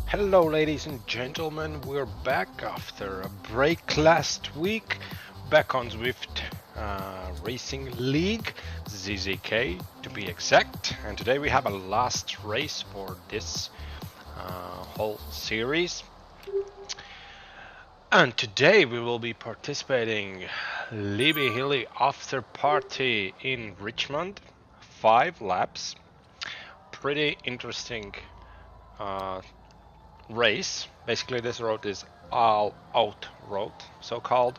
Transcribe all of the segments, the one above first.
Hello ladies and gentlemen, we're back after a break last week, back on Zwift Racing League, ZZK to be exact, and today we have a last race for this whole series. And today we will be participating Libby Hilly after party in Richmond, 5 laps, pretty interesting race. Basically this road is all out road, so called.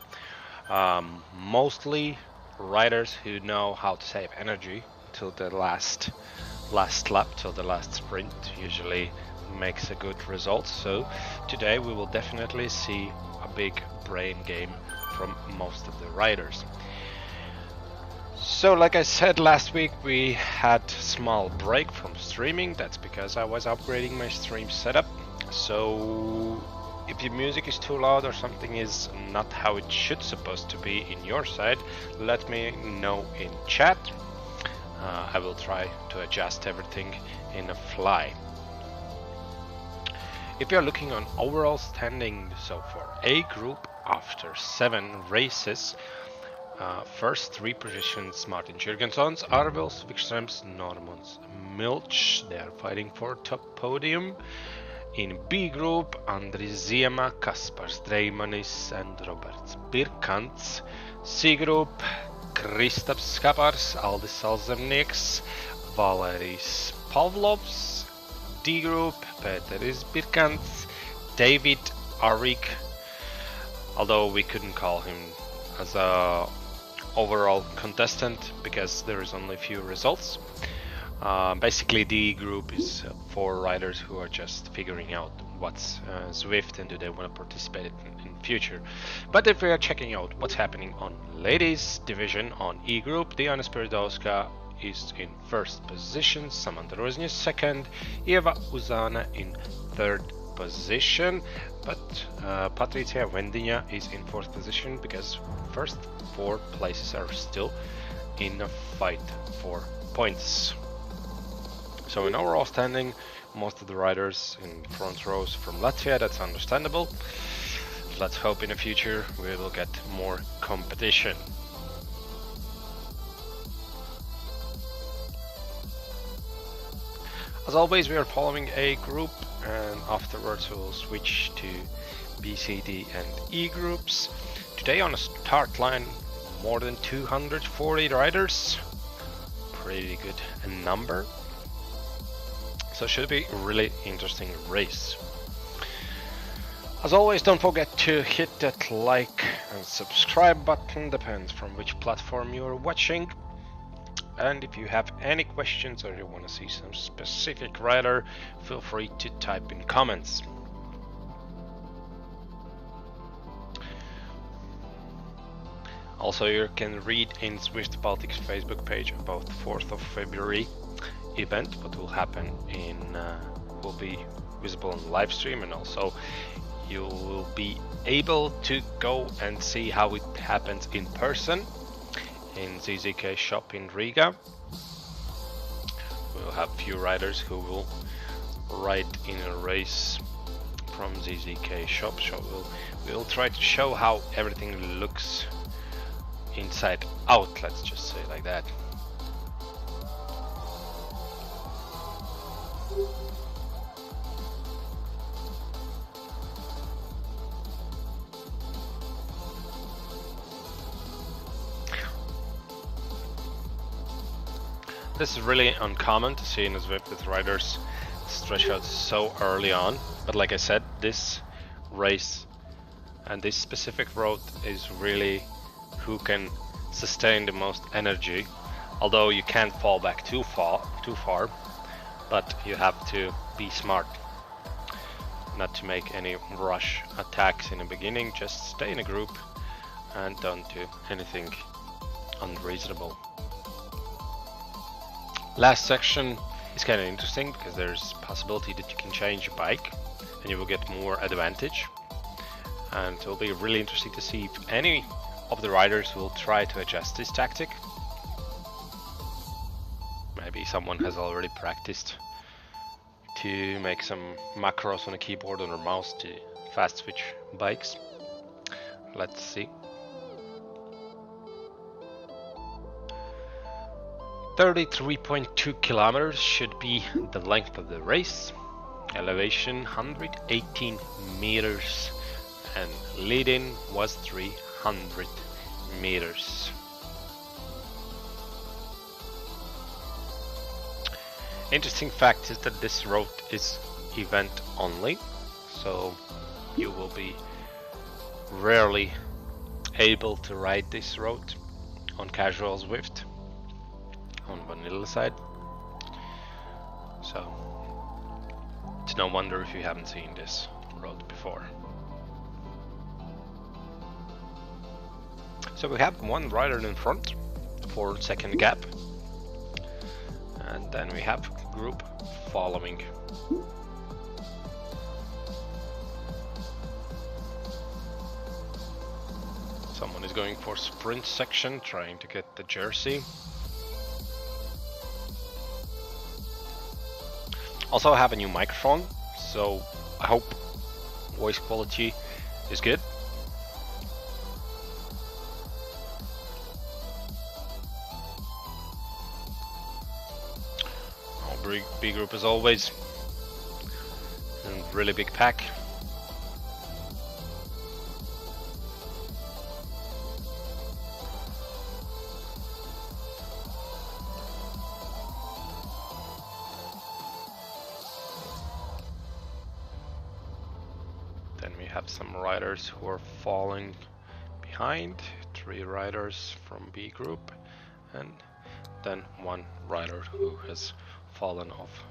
Mostly riders who know how to save energy till the last lap, till the last sprint usually makes a good result. So today we will definitely see a big brain game from most of the riders. So like I said last week, we had a small break from streaming. That's because I was upgrading my stream setup. So if your music is too loud or something is not how it should supposed to be in your side, let me know in chat. I will try to adjust everything in a fly. If you're looking on overall standing, so for A group after 7 races, first 3 positions Martin Jürgensons, Arvils, Wikströms, Normans, Milch, they are fighting for top podium. In B group, Andris Ziema, Kaspars Dreimanis and Roberts Birkants. C group, Kristaps Skapars, Aldis Salzemnieks, Valeris Pavlovs. D group, Peteris Birkants, David Arik, although we couldn't call him as a overall contestant because there is only few results. Basically D group is 4 riders who are just figuring out what's Zwift and do they want to participate in future. But if we are checking out what's happening on ladies division on E group, Diana Spiridowska is in first position, Samantha Roznes second, Eva Uzana in third position, but Patricia Vendiña is in 4th position because first 4 places are still in a fight for points. So in overall standing, most of the riders in front rows from Latvia, that's understandable. Let's hope in the future we will get more competition. As always, we are following A group and afterwards we will switch to B, C, D and E groups. Today on a start line, more than 240 riders. Pretty good number. So it should be a really interesting race. As always, don't forget to hit that like and subscribe button, depends from which platform you're watching. And if you have any questions or you want to see some specific rider, feel free to type in comments. Also, you can read in Zwift Baltic's Facebook page about the 4th of February event, what will happen will be visible on live stream, and also you will be able to go and see how it happens in person in ZZK shop in Riga. We'll have few riders who will ride in a race from ZZK shop, so we'll try to show how everything looks inside out, let's just say like that. This is really uncommon to see in a Zwift with riders stretch out so early on, but like I said, this race and this specific road is really who can sustain the most energy, although you can't fall back too far, but you have to be smart not to make any rush attacks in the beginning. Just stay in a group and don't do anything unreasonable. Last section is kind of interesting because there's possibility that you can change your bike and you will get more advantage, and it will be really interesting to see if any of the riders will try to adjust this tactic. Maybe someone has already practiced to make some macros on a keyboard or a mouse to fast switch bikes. Let's see. 33.2 kilometers should be the length of the race. Elevation 118 meters and lead-in was 300 meters. Interesting fact is that this road is event only, so you will be rarely able to ride this road on casual Zwift on vanilla side, so it's no wonder if you haven't seen this road before. So we have one rider in front for second gap, and then we have group following. Someone is going for sprint section, trying to get the jersey. Also, I have a new microphone, so I hope voice quality is good. B group as always, and really big pack. Then we have some riders who are falling behind, 3 riders from B group, and then 1 rider who has fallen off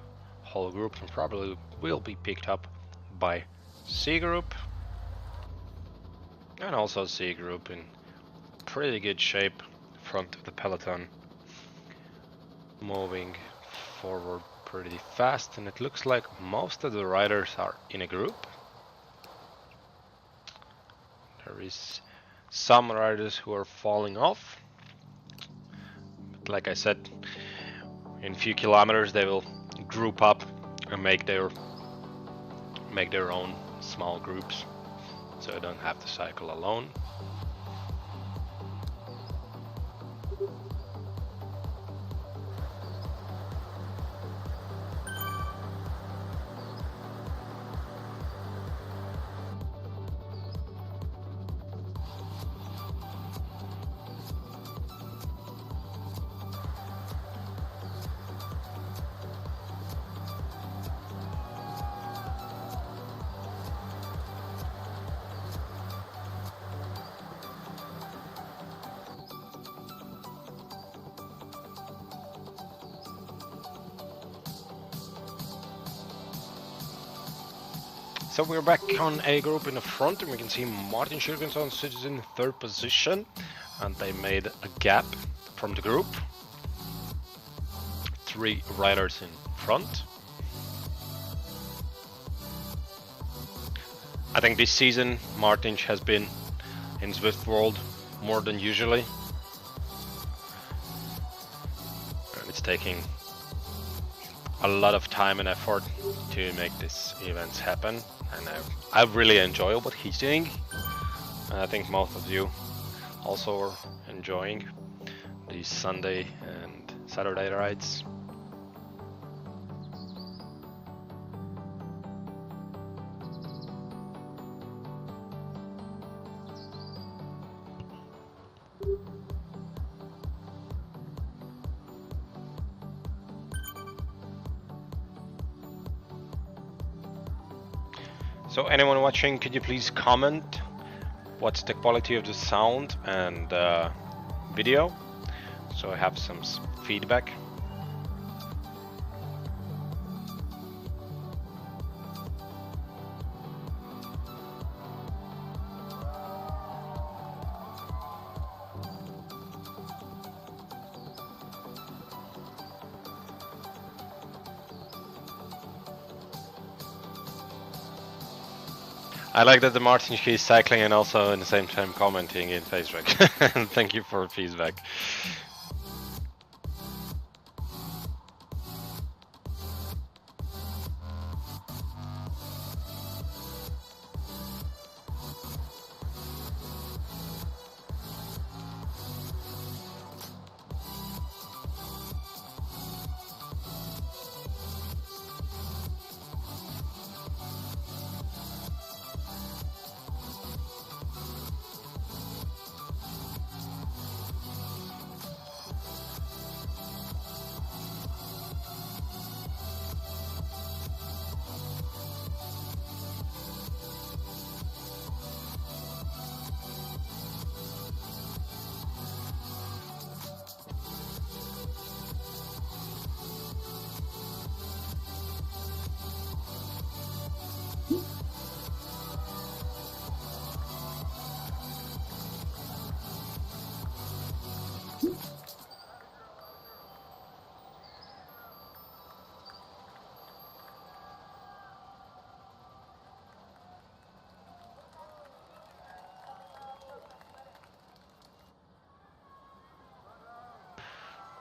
whole group and probably will be picked up by C group. And also C group in pretty good shape, front of the peloton, moving forward pretty fast, and it looks like most of the riders are in a group. There is some riders who are falling off, but like I said, in a few kilometers they will group up and make their own small groups, so I don't have to cycle alone. So we're back on A group in the front, and we can see Martin Jürgensen sits in third position, and they made a gap from the group. 3 riders in front. I think this season Martin has been in Zwift world more than usually, and it's taking a lot of time and effort to make these events happen, and I really enjoy what he's doing, and I think most of you also are enjoying these Sunday and Saturday rides. So anyone watching, could you please comment what's the quality of the sound and video, so I have some feedback. I like that the Martin is cycling and also in the same time commenting in Facebook. Thank you for feedback.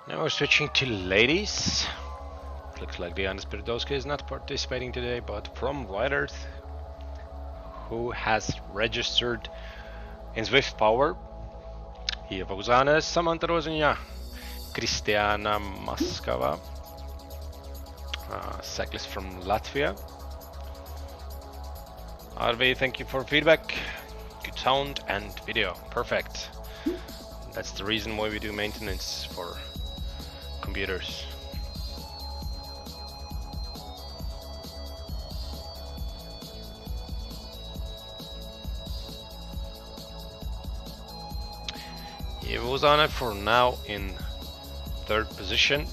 Now we're switching to ladies. Looks like Diana Spiridowska is not participating today, but from riders who has registered in Zwift Power: Ieva Uzanes, Samantha Rosinja, Kristiana Maskava, cyclist from Latvia. RV, thank you for feedback. Good sound and video, perfect. That's the reason why we do maintenance for computers. He was on it for now in third position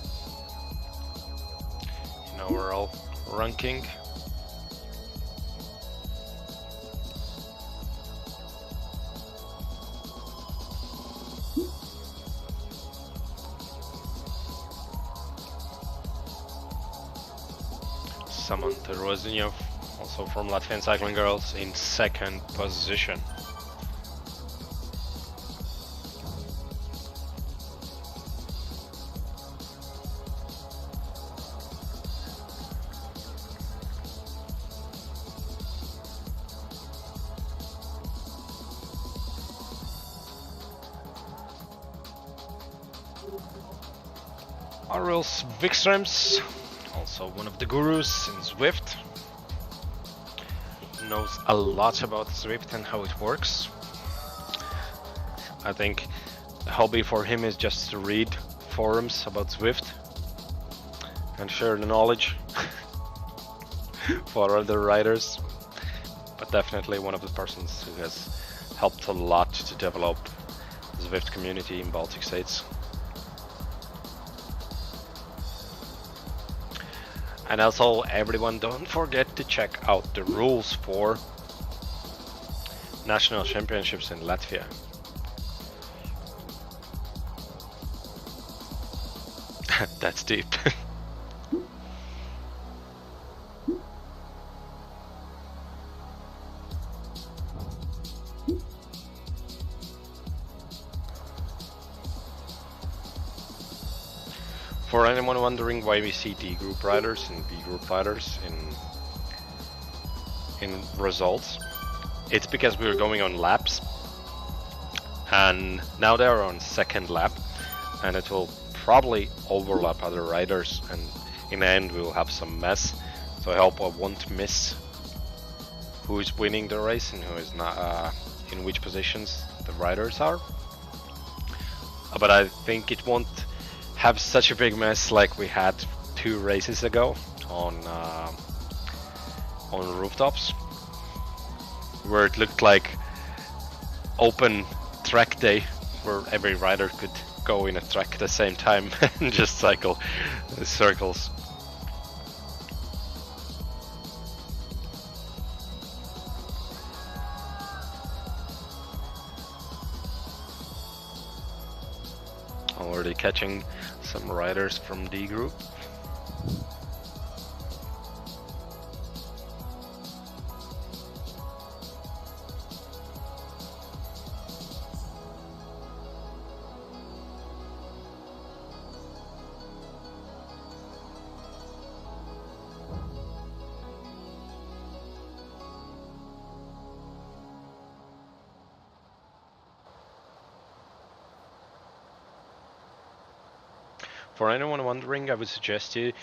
in overall ranking. Samantha Rosinja, also from Latvian Cycling Girls, in second position. Arils Wikströms, also one of the gurus in Zwift, knows a lot about Zwift and how it works. I think the hobby for him is just to read forums about Zwift and share the knowledge for other riders, but definitely one of the persons who has helped a lot to develop the Zwift community in Baltic states. And also, everyone, don't forget to check out the rules for national championships in Latvia. That's deep. For anyone wondering why we see D group riders and B group riders in results, it's because we were going on laps, and now they are on second lap, and it will probably overlap other riders, and in the end we will have some mess. So I hope I won't miss who is winning the race and who is not, in which positions the riders are. But I think it won't have such a big mess like we had 2 races ago on rooftops, where it looked like open track day, where every rider could go in a track at the same time and just cycle circles. Already catching some riders from D group. For anyone wondering, I would suggest you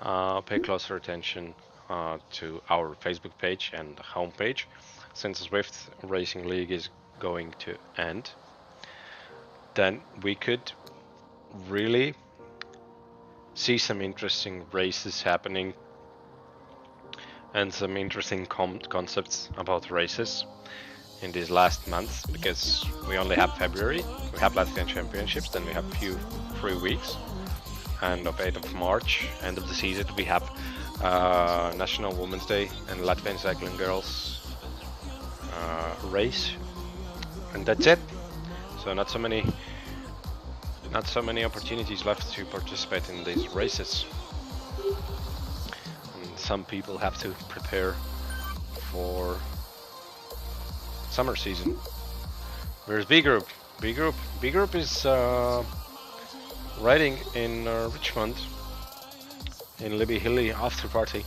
pay closer attention to our Facebook page and homepage, since the Zwift Racing League is going to end. Then we could really see some interesting races happening and some interesting concepts about races in these last months, because we only have February, we have Latvian Championships, then we have free weeks. And of 8th of March, end of the season, we have National Women's Day and Latvian Cycling Girls race, and that's it. So not so many opportunities left to participate in these races. And some people have to prepare for summer season. Where's B group? B group is riding in Richmond in Libby Hilly after party.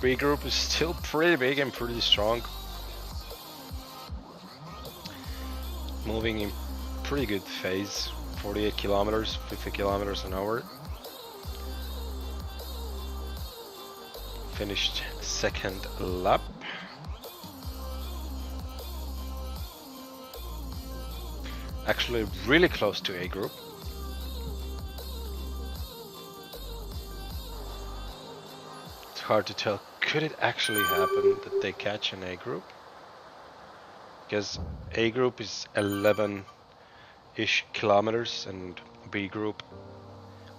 B group is still pretty big and pretty strong, moving in pretty good phase, 48 kilometers, 50 kilometers an hour. Finished second lap. Actually really close to A group. It's hard to tell. Could it actually happen that they catch an A group? Because A group is 11-ish kilometers and B group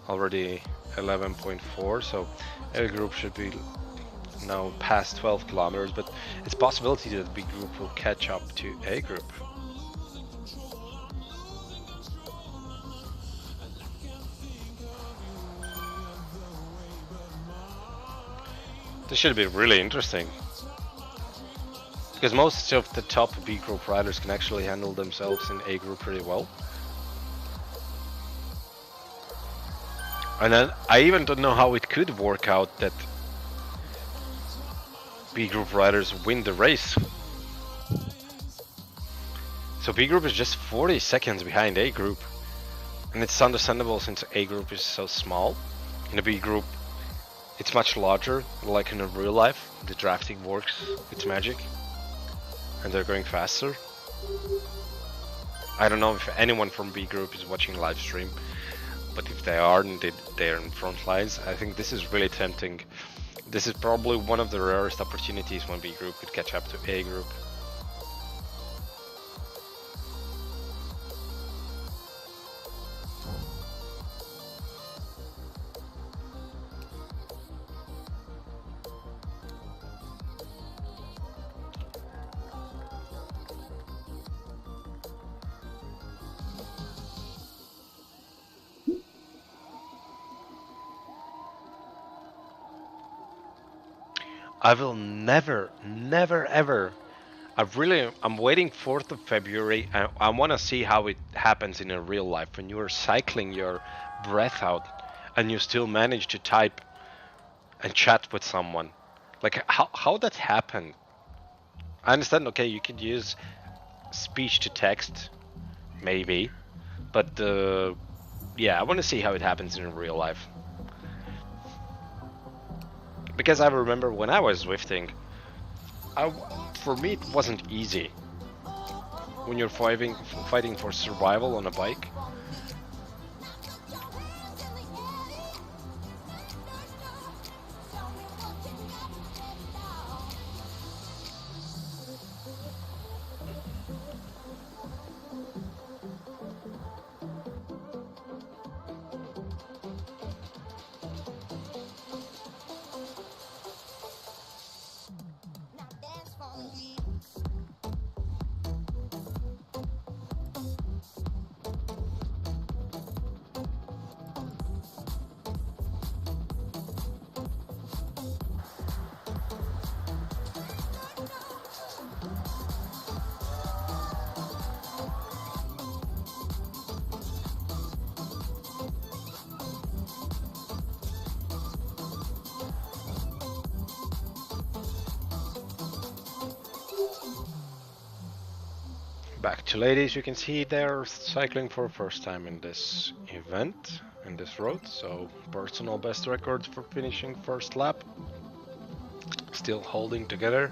already 11.4, so A group should be now past 12 kilometers, but it's a possibility that B group will catch up to A group. This should be really interesting, because most of the top B group riders can actually handle themselves in A group pretty well. And then I even don't know how it could work out that B group riders win the race. So B group is just 40 seconds behind A group, and it's understandable since A group is so small. In a B group it's much larger, like in a real life. The drafting works, it's magic, and they're going faster. I don't know if anyone from B group is watching live stream, but if they are and they're in front lines, I think this is really tempting. This is probably one of the rarest opportunities when B group could catch up to A group. I will never, never, ever. I'm waiting 4th of February. I want to see how it happens in a real life when you are cycling your breath out and you still manage to type and chat with someone. Like how that happened. I understand. Okay, you could use speech to text, maybe, but yeah, I want to see how it happens in real life. Because I remember when I was Zwifting, for me it wasn't easy. When you're fighting for survival on a bike. Back to ladies, you can see they're cycling for the first time in this event, in this road, so personal best records for finishing first lap. Still holding together.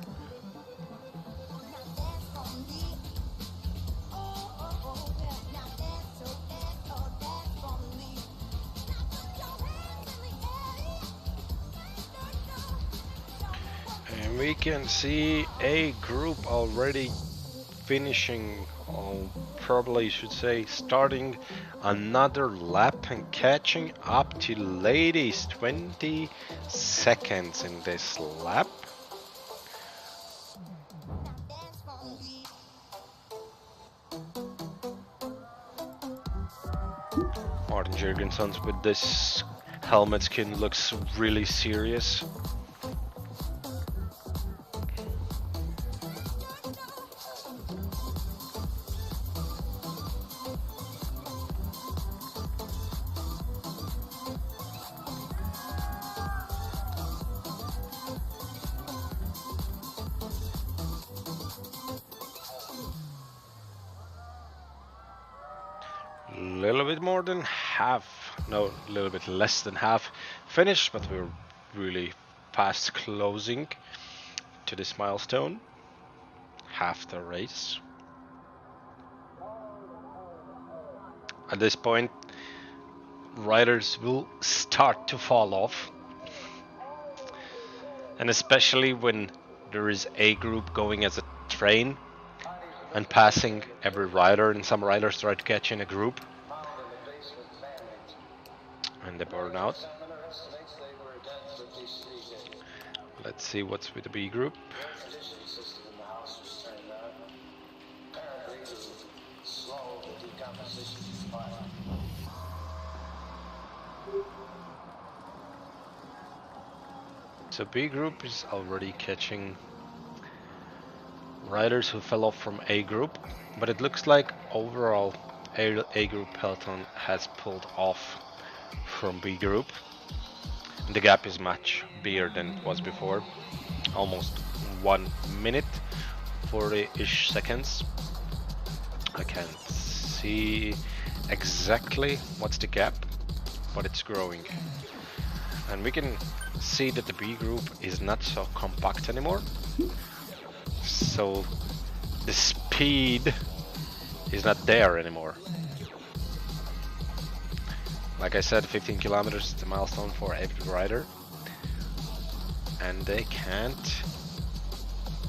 And we can see a group already finishing, or probably should say starting another lap and catching up to ladies. 20 seconds in this lap. Martin Jurgensen's with this helmet skin looks really serious. Little bit more than half, no, a little bit less than half finished, but we're really fast closing to this milestone. Half the race. At this point, riders will start to fall off. And especially when there is a group going as a train and passing every rider, and some riders try to catch in a group and they burn out. Let's see what's with the B group. So B group is already catching riders who fell off from A group, but it looks like overall A group peloton has pulled off from B group. The gap is much bigger than it was before, almost 1 minute 40-ish seconds. I can't see exactly what's the gap, but it's growing, and we can see that the B group is not so compact anymore, so the speed is not there anymore. Like I said, 15 kilometers is the milestone for every rider, and they can't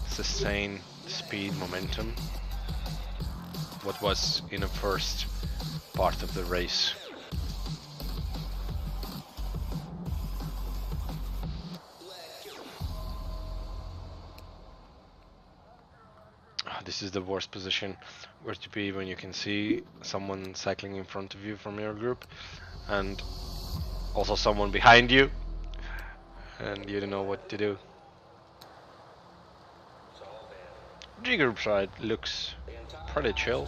sustain speed momentum what was in the first part of the race. This is the worst position where to be when you can see someone cycling in front of you from your group and also someone behind you and you don't know what to do. G group side looks pretty chill.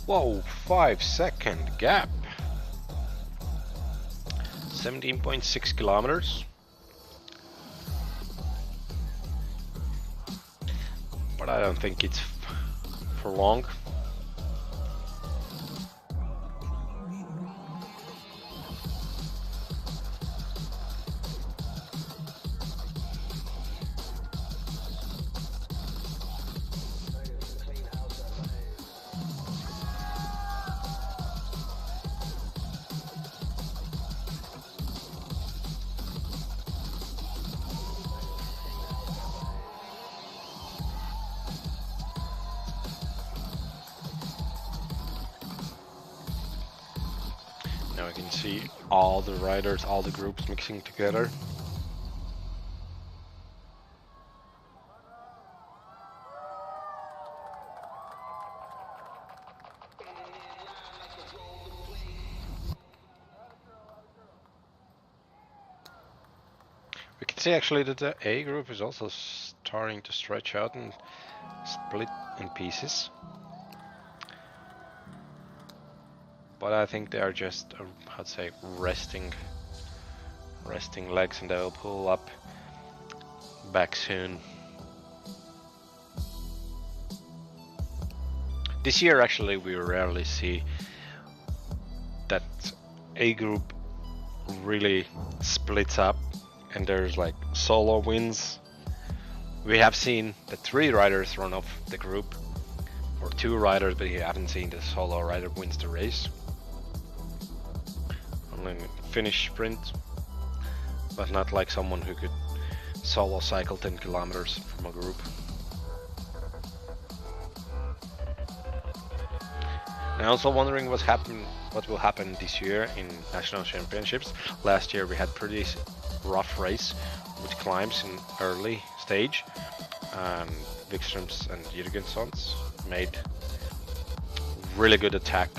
Whoa, 5-second gap. 17.6 kilometers. But I don't think it's for long. Now we can see all the riders, all the groups mixing together. We can see actually that the A group is also starting to stretch out and split in pieces. But I think they are just, I'd say, resting legs, and they will pull up back soon. This year, actually, we rarely see that A group really splits up and there's like solo wins. We have seen the 3 riders run off the group, or 2 riders, but you haven't seen the solo rider wins the race. Only finish sprint, but not like someone who could solo cycle 10 kilometers from a group. And I'm also wondering what will happen this year in national championships. Last year we had pretty rough race with climbs in early stage. Wikström's and Jürgenssons made really good attack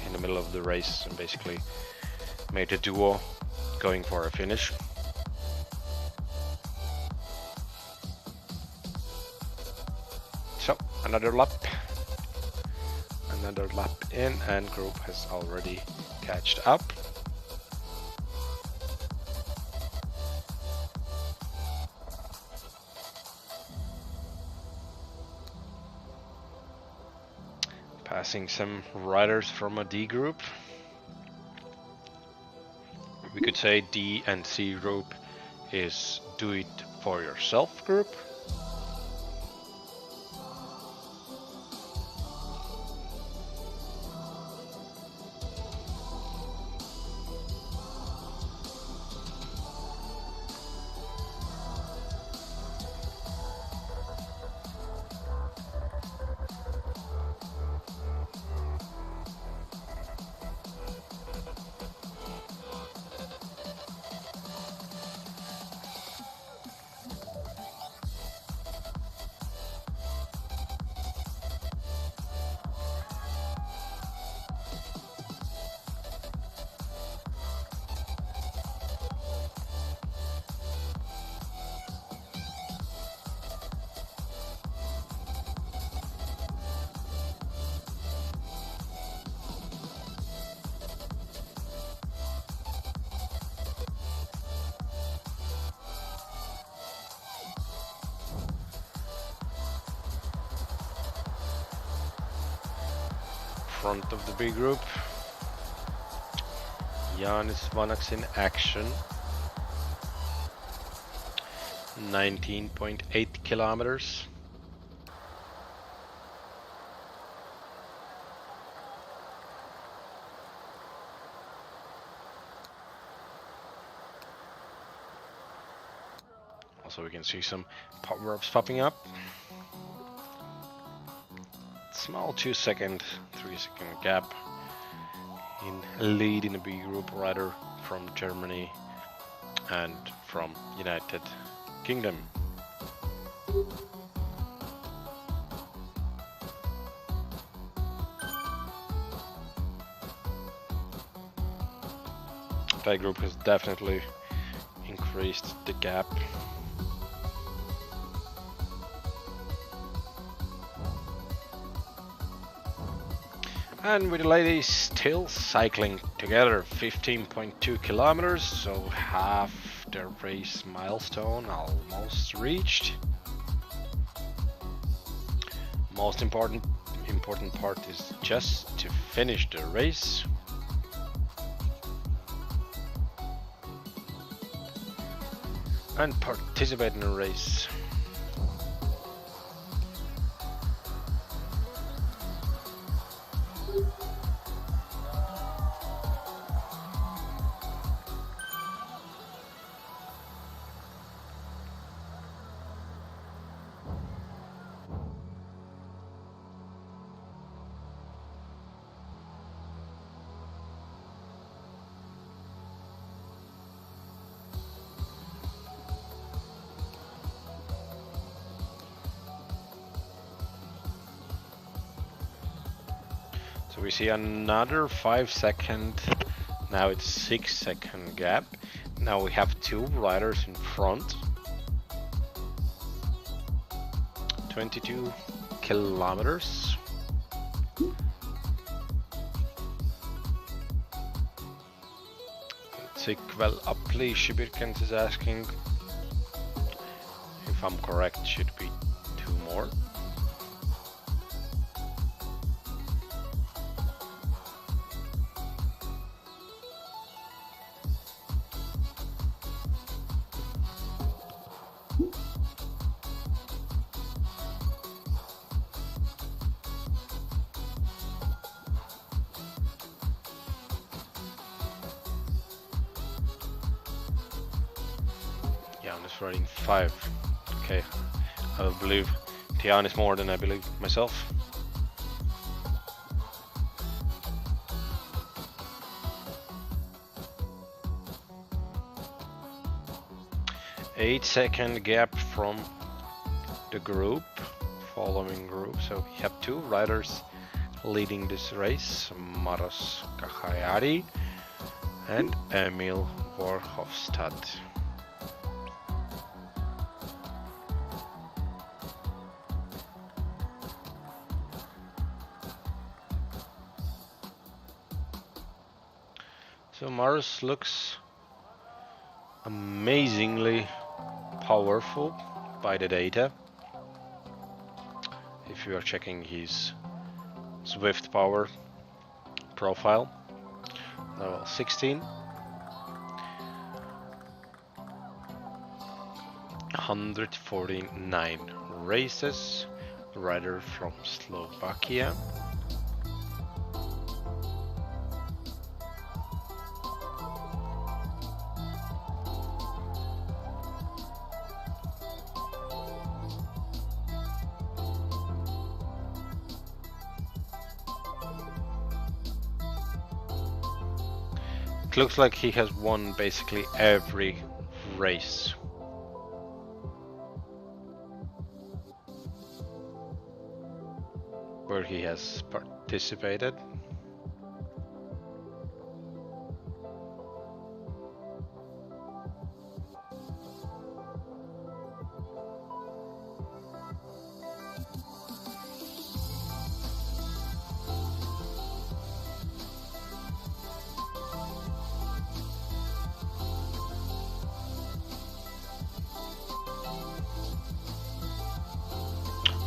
in the middle of the race and basically made a duo going for a finish. So another lap in, and group has already catched up. Passing some riders from a D group. We could say D and C group is do it for yourself group. front of the B group. Janis Vanax in action. 19.8 kilometers. Also, we can see some power-ups popping up. Small 2-second, 3-second gap in lead in the B group rider from Germany and from United Kingdom. That group has definitely increased the gap. And with the ladies still cycling together, 15.2 kilometers, so half the race milestone almost reached. Most important part is just to finish the race. And participate in the race. So we see another 5-second, now it's 6-second gap. Now we have two riders in front. 22 kilometers. ZZK.LV Cycling is asking if I'm correct, should be two more. Yeah, I'm just riding 5. Okay, I believe Tian is more than I believe myself. Eight-second gap from the group, following group. So we have two riders leading this race, Maros Kahayari and Emil Verhofstadt. So Maros looks amazingly powerful by the data. If you are checking his Zwift power profile, level 16, 149 races, rider from Slovakia. Looks like he has won basically every race. Where he has participated.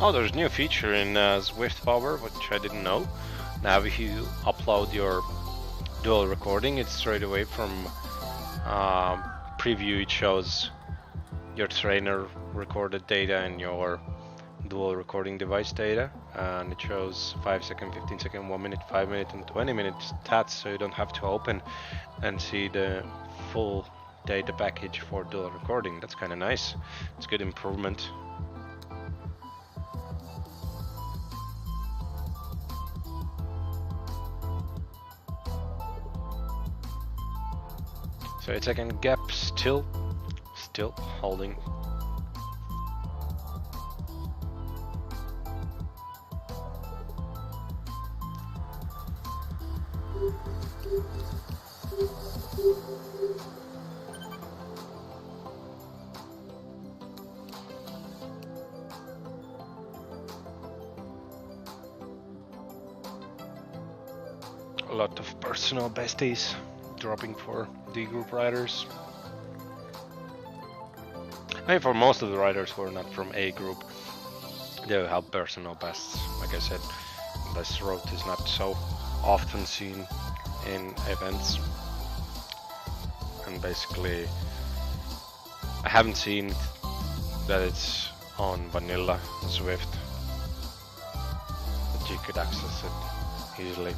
Oh, there's a new feature in Zwift Power, which I didn't know. Now if you upload your dual recording, it's straight away from preview. It shows your trainer recorded data and your dual recording device data, and it shows 5 second, 15 second, 1 minute, 5 minute and 20 minute stats, so you don't have to open and see the full data package for dual recording. That's kind of nice. It's a good improvement. So 8-second gap, still holding. A lot of personal besties dropping for D group riders. I mean, for most of the riders who are not from A group, they have personal bests. Like I said, this road is not so often seen in events, and basically I haven't seen that it's on vanilla Zwift, that you could access it easily.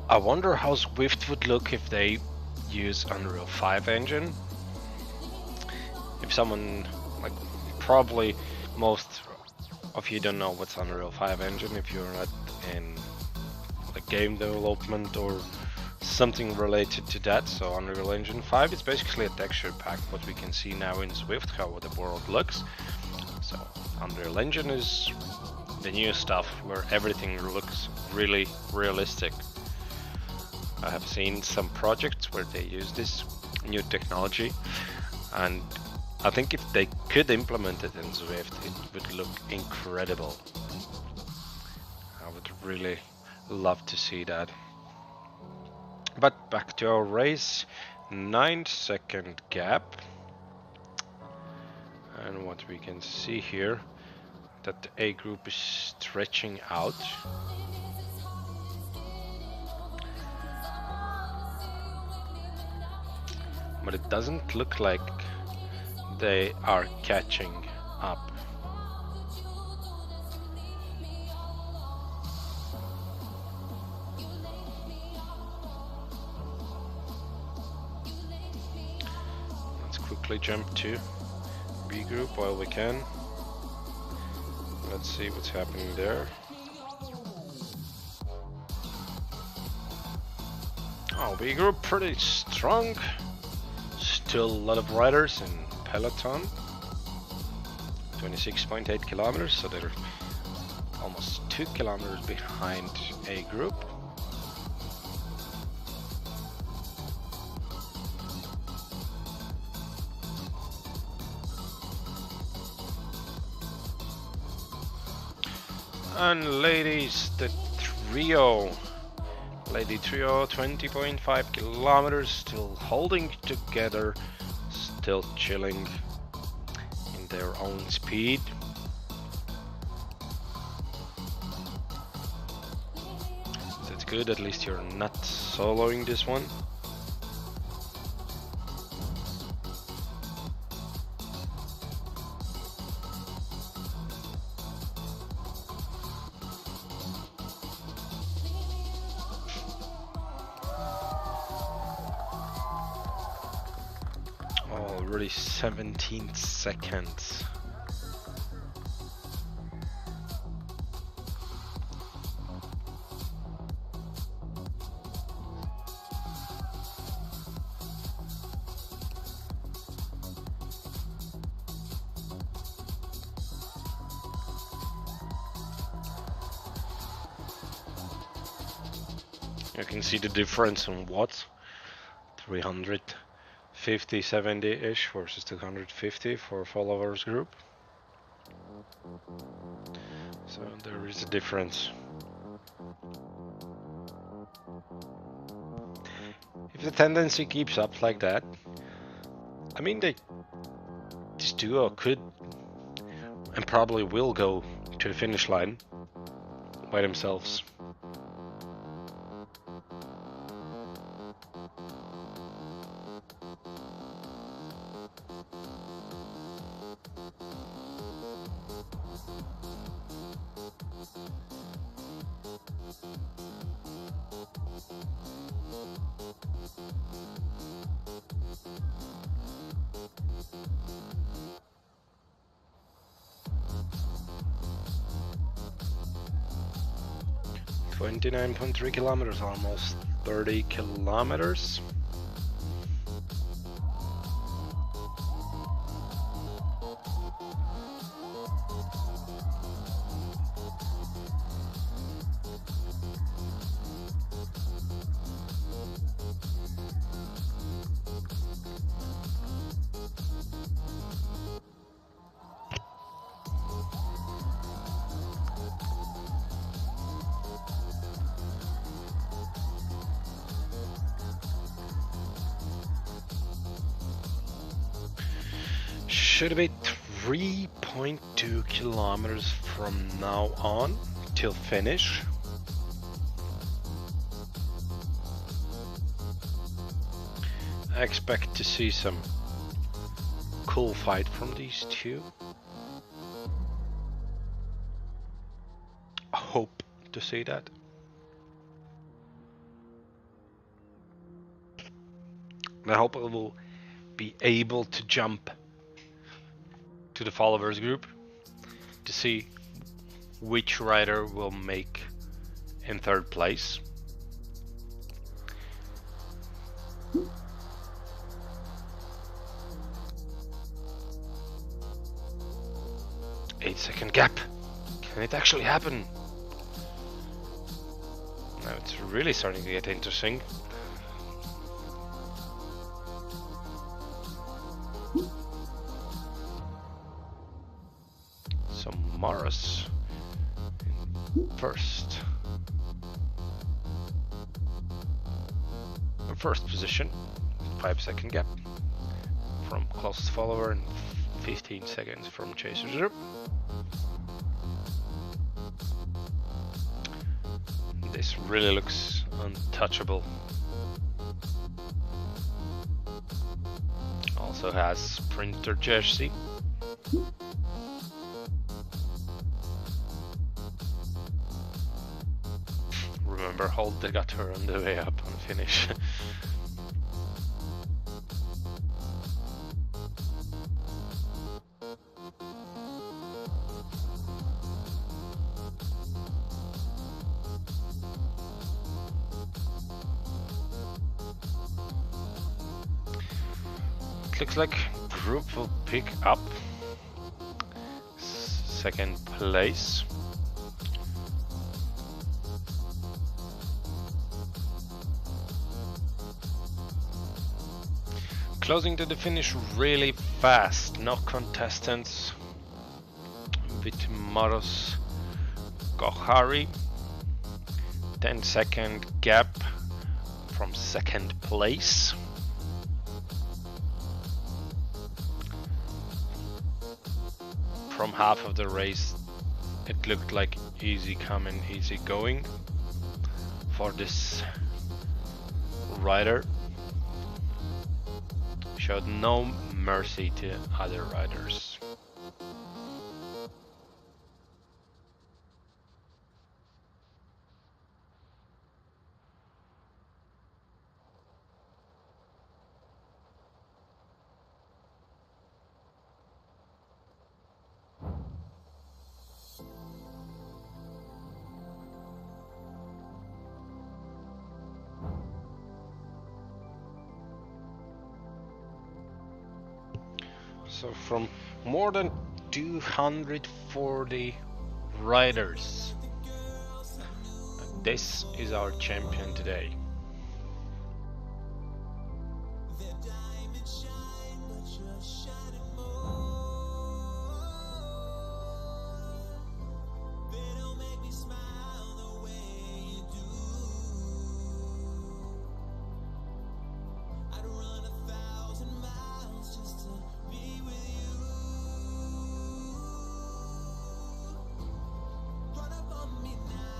I wonder how Zwift would look if they use Unreal 5 engine. If someone, like, probably most of you don't know what's Unreal 5 engine if you're not in like game development or something related to that. So Unreal Engine 5 is basically a texture pack, what we can see now in Zwift, how the world looks. So Unreal Engine is the new stuff where everything looks really realistic. I have seen some projects where they use this new technology, and I think if they could implement it in Zwift, it would look incredible. I would really love to see that. But back to our race, 9-second gap. And what we can see here, that the A group is stretching out. But it doesn't look like they are catching up. Let's quickly jump to B group while we can. Let's see what's happening there. Oh, B group pretty strong. Still a lot of riders in peloton. 26.8 kilometers, so they're almost 2 kilometers behind A group. And ladies, the trio Lady Trio, 20.5 kilometers, still holding together, still chilling in their own speed. That's good, at least you're not soloing this one. Already 17 seconds. You can see the difference in watts. 350, 70-ish versus 250 for followers group. So there is a difference. If the tendency keeps up like that, I mean, this duo could and probably will go to the finish line by themselves. .3 kilometers, almost 30 kilometers. Should be 3.2 kilometers from now on till finish. I expect to see some cool fight from these two. I hope to see that. And I hope I will be able to jump to the followers group to see which rider will make in third place. Eight-second gap. Can it actually happen? Now it's really starting to get interesting. So Morris first. First position, 5-second gap from closest follower and 15 seconds from chaser's group. This really looks untouchable. Also has sprinter jersey. Remember, Holder got her on the way up on finish. It looks like group will pick up second place. Closing to the finish really fast. No contestants with Maros Gohari 10-second gap from second place. From half of the race, it looked like easy coming, easy going for this rider. Showed no mercy to other riders. So from more than 240 riders, this is our champion today.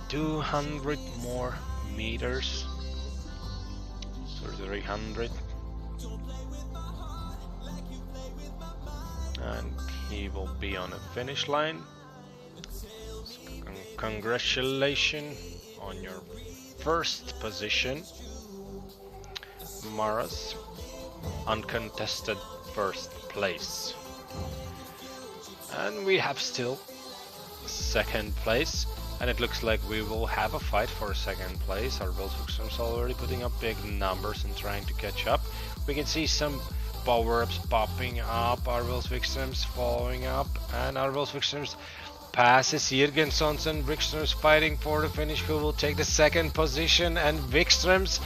$200 more meters, so 300, and he will be on a finish line. So congratulations on your first position, Maras, uncontested first place. And we have still second place. And it looks like we will have a fight for second place. Our Baltic's already putting up big numbers and trying to catch up. We can see some power-ups popping up. Our Wikström's following up, and our Wikström's passes Jürgensons, and Wikström's fighting for the finish. Who will take the second position? And Wikström's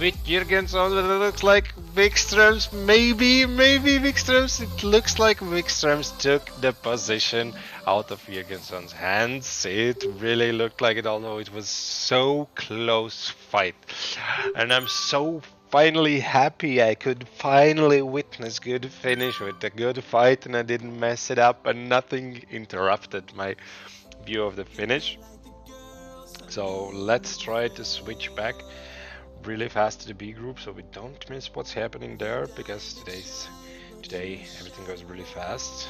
with Jürgensons. It looks like Wikström's, maybe Wikström's. It looks like Wikström's took the position out of Jürgenson's hands. It really looked like it, although it was so close fight. And I'm so finally happy I could finally witness good finish with a good fight, and I didn't mess it up and nothing interrupted my view of the finish. So let's try to switch back really fast to the B group so we don't miss what's happening there, because today everything goes really fast.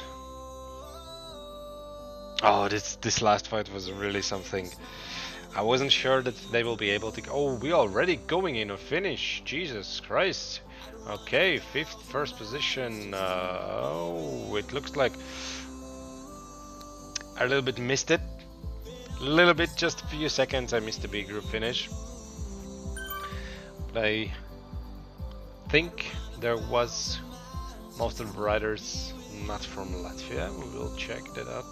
Oh, this last fight was really something. I wasn't sure that they will be able to. Oh, we're already going in a finish. Jesus Christ. Okay, first position. Oh, it looks like I a little bit missed it. A little bit, just a few seconds. I missed the B group finish. But I think there was most of the riders not from Latvia. We will check that out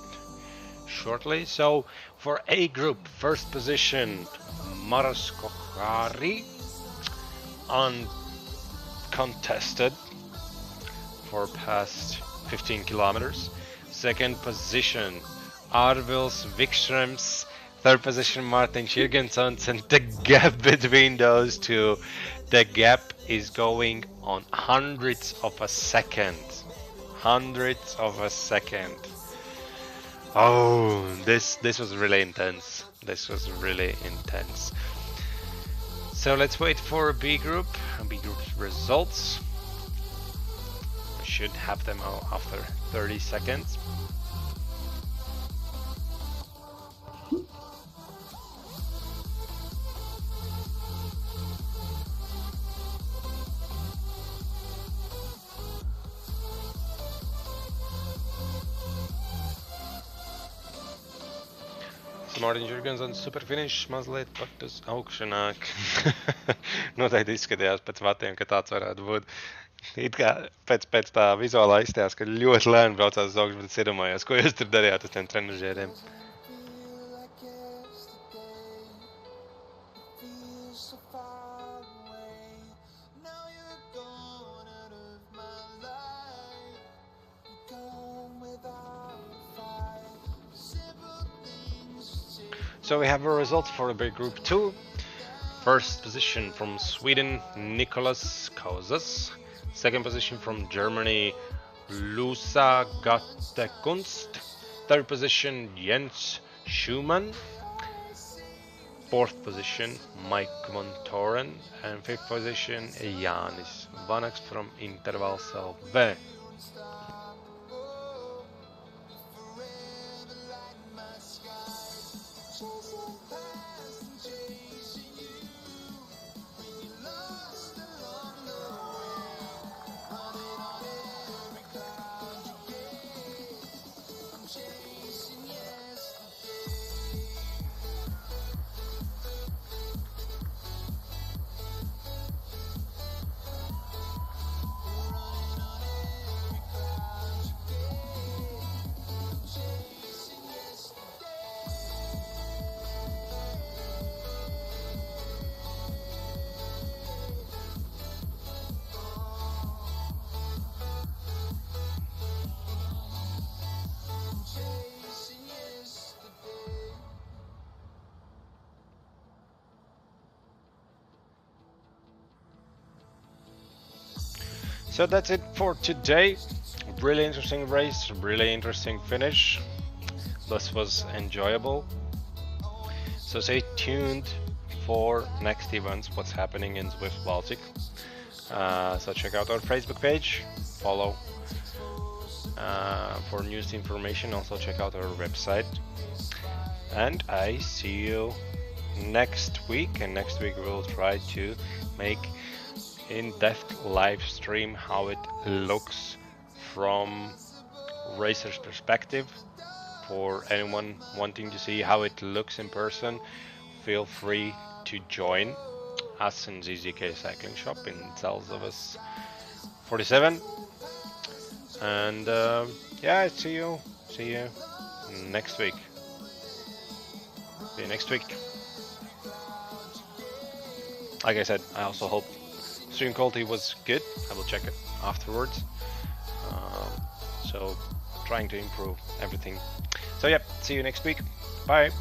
shortly. So for A group, first position Maras Kochari, uncontested for past 15 kilometers. Second position Arvils Wikströms. Third position Martin Jürgensons, and the gap between those two, the gap is going on hundreds of a second. Hundreds of a second. Oh, this was really intense. This was really intense. So let's wait for B group results. We should have them after 30 seconds. Martin Jürgensons super finish mazliet pat uz augšu nāk. Noteikti izskatījās pēc vatiem, ka tāds varētu būt. It kā pēc tā vizuālā izstājās, ka ļoti lēni braucās uz augšu, bet es iedomājos, ko jūs tur darījāt uz tiem trenažieriem. So we have a result for the big group 2. First position from Sweden, Nicholas Kausas. Second position from Germany, Lusa Gattekunst. Third position, Jens Schumann. Fourth position, Mike Montoren. And fifth position, Janis Vanaks from Intervals.lv. So that's it for today. Really interesting race, really interesting finish. This was enjoyable. So stay tuned for next events, what's happening in Zwift Baltic. So check out our Facebook page, follow for news information. Also check out our website. And I see you next week. And next week we'll try to make in-depth live stream how it looks from racer's perspective. For anyone wanting to see how it looks in person, feel free to join us in ZZK Cycling Shop in Zelzovas 47. And yeah, see you next week. See you next week. Like I said, I also hope stream quality was good. I will check it afterwards. So trying to improve everything. So yeah, see you next week. Bye.